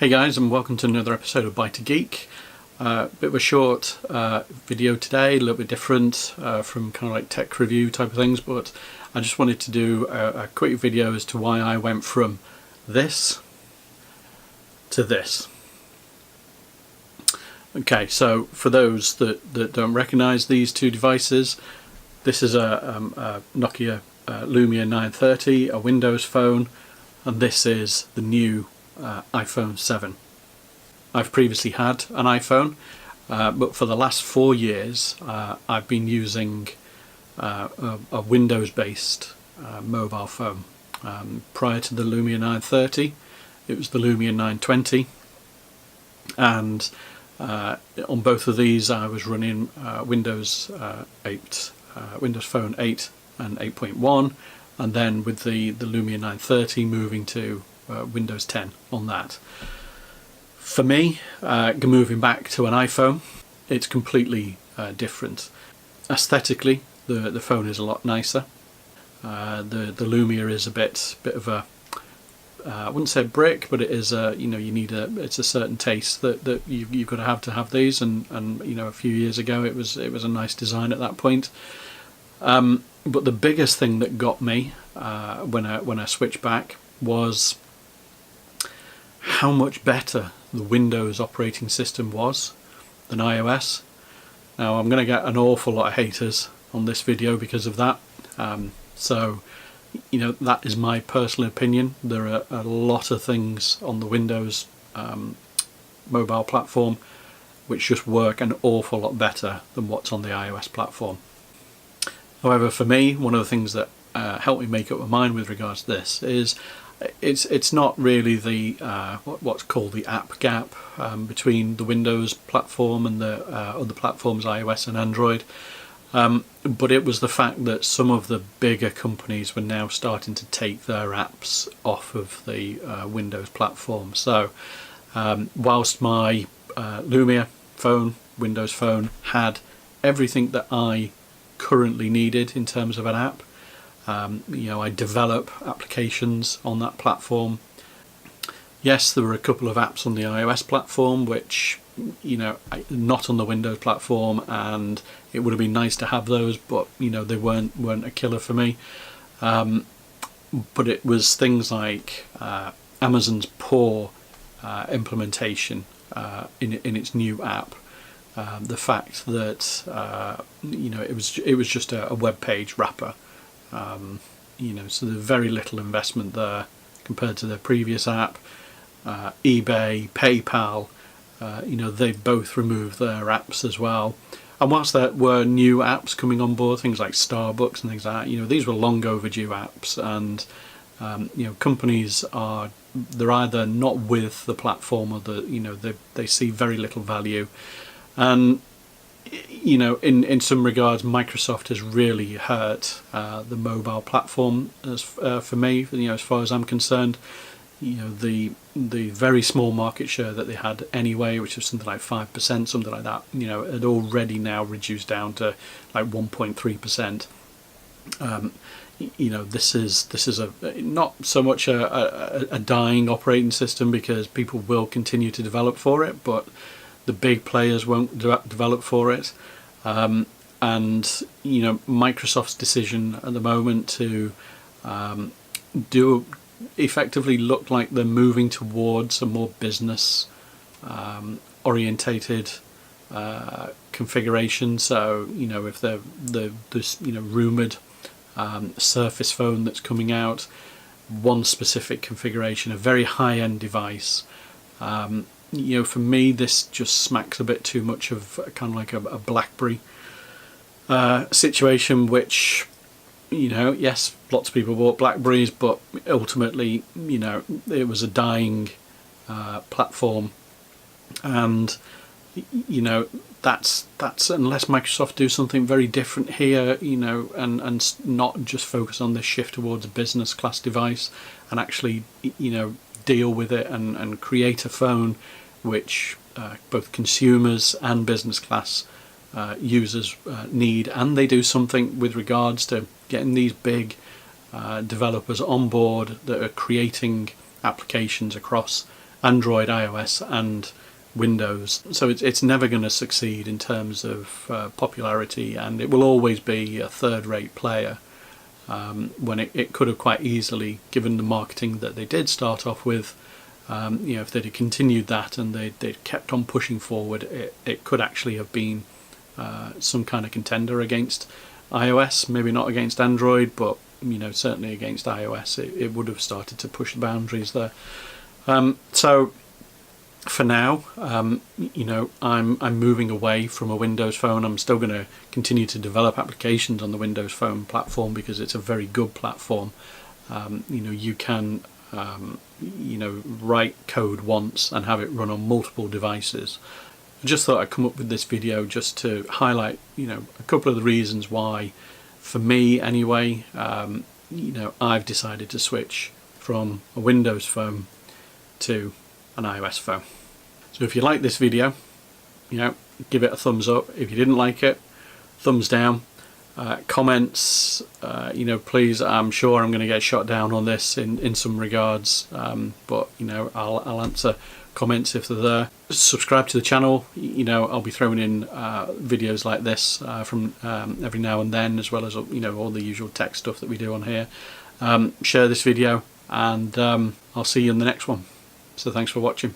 Hey guys, and welcome to another episode of byteofgeek. Bit of a short video today, a little bit different from kind of like tech review type of things, but I just wanted to do a quick video as to why I went from this to this. Okay, so for those that don't recognise these two devices, this is a Nokia Lumia 930, a Windows phone, and this is the new iPhone 7. I've previously had an iPhone, but for the last 4 years I've been using a Windows-based mobile phone. Prior to the Lumia 930, it was the Lumia 920, and on both of these I was running Windows 8, Windows Phone 8 and 8.1, and then with the Lumia 930 moving to Windows 10 on that. For me, moving back to an iPhone, it's completely different. Aesthetically, the phone is a lot nicer. The Lumia is a bit of a I wouldn't say brick, but it is a it's a certain taste that you've got to have these, and a few years ago it was a nice design at that point. But the biggest thing that got me when I switched back was how much better the Windows operating system was than iOS. Now I'm going to get an awful lot of haters on this video because of that. So that is my personal opinion. There are a lot of things on the Windows mobile platform which just work an awful lot better than what's on the iOS platform. However, for me, one of the things that helped me make up my mind with regards to this is it's not really the what's called the app gap between the Windows platform and the other platforms, iOS and Android, but it was the fact that some of the bigger companies were now starting to take their apps off of the Windows platform. So whilst my Lumia phone, Windows phone, had everything that I currently needed in terms of an app, I develop applications on that platform. Yes, there were a couple of apps on the iOS platform which not on the Windows platform, and it would have been nice to have those, but they weren't a killer for me. But it was things like Amazon's poor implementation in its new app. The fact that it was just a web page wrapper. So there's very little investment there compared to their previous app. eBay, PayPal, they've both removed their apps as well. And whilst there were new apps coming on board, things like Starbucks and things like that, these were long overdue apps, and companies they're either not with the platform, or they see very little value. And in some regards, Microsoft has really hurt the mobile platform for me. As far as I'm concerned, the very small market share that they had anyway, which was something like 5%, something like that, had already now reduced down to like 1.3%. This is not so much a dying operating system, because people will continue to develop for it, but the big players won't develop for it. And Microsoft's decision at the moment to effectively look like they're moving towards a more business orientated configuration. So if this rumoured Surface phone that's coming out, one specific configuration, a very high-end device, for me this just smacks a bit too much of kind of like a BlackBerry situation, which yes, lots of people bought Blackberries, but ultimately it was a dying platform, and that's unless Microsoft do something very different here, and not just focus on this shift towards a business class device, and actually deal with it and create a phone which both consumers and business class users need, and they do something with regards to getting these big developers on board that are creating applications across Android, iOS and Windows. So it's never going to succeed in terms of popularity, and it will always be a third-rate player, when it could have quite easily, given the marketing that they did start off with, if they'd continued that and they'd kept on pushing forward, it could actually have been some kind of contender against iOS, maybe not against Android, but certainly against iOS. It would have started to push the boundaries there. So for now, I'm moving away from a Windows Phone. I'm still going to continue to develop applications on the Windows Phone platform because it's a very good platform. You can write code once and have it run on multiple devices. I just thought I'd come up with this video just to highlight a couple of the reasons why, for me anyway, I've decided to switch from a Windows Phone to an iOS phone. So if you like this video, give it a thumbs up. If you didn't like it, thumbs down. Comments, please. I'm sure I'm going to get shot down on this in some regards, but I'll answer comments if they're there. Subscribe to the channel. I'll be throwing in videos like this from every now and then, as well as all the usual tech stuff that we do on here. Share this video, and I'll see you in the next one. So thanks for watching.